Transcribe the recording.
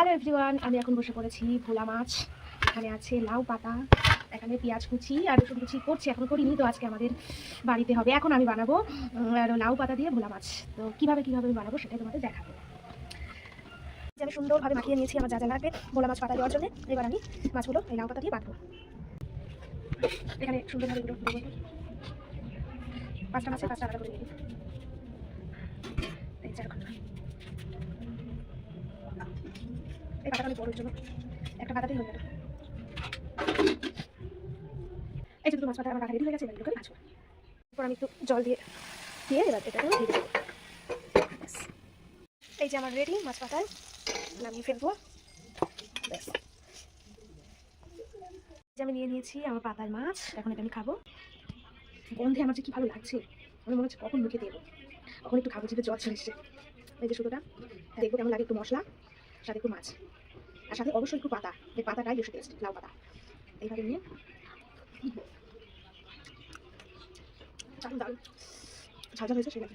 Hello everyone, আমি এখন বসে পড়েছি ভোলা মাছ। এখানে আছে লাউ পাতা, এখানে পেঁয়াজ কুচি আর রসুন কুচি করছি, এখন করিনি তো আজকে আমাদের বাড়িতে হবে। এখন আমি বানাবো লাউ পাতা দিয়ে ভোলা মাছ। তো কিভাবে আমি বানাবো সেটাই তোমাদের দেখাবো। আমি সুন্দরভাবে মাখিয়ে নিয়েছি আমার যা যা লাগবে ভোলা মাছ পাতা দেওয়ার জন্য। এবার আমি মাছগুলো এই লাউ পাতা দিয়ে বাঁধবো। এখানে সুন্দরভাবে এগুলো দেবো। 5টা মাছে 5টা আলাদা করে দিই। এই পাতাটা আমি বড়োর জন্য একটা পাতাতেই হয়ে গেল। এই যে দুটো মাছ পাতা আমার কাটা রেডি হয়ে গেছে, এবার এগুলোকে ভাজবো। এরপর আমি একটু জল দিয়ে এবার এটাকে দিয়ে দেবো। এই যে আমার রেডি মাছ পাতায় নামিয়ে ফেলবো। ব্যাস, যে আমি নিয়ে নিয়েছি আমার পাতার মাছ, এখন এটা আমি খাবো। গন্ধে আমার যে কি ভালো লাগছে, আমি মনে হচ্ছে কখন মুখে দেবো, কখন একটু খাবো, জিভে জল চলে এসছে। এই যে শুধুটা দেখবো কেমন লাগে, একটু মশলা, সাথে একটু মাছ, আর সাথে অবশ্যই একটু পাতা। এই পাতাটাই বেশি টেস্ট, লাউ পাতা। এইভাবে নিয়ে দারুণ দারুণ ঝাল ঝাল হয়েছে সেটা।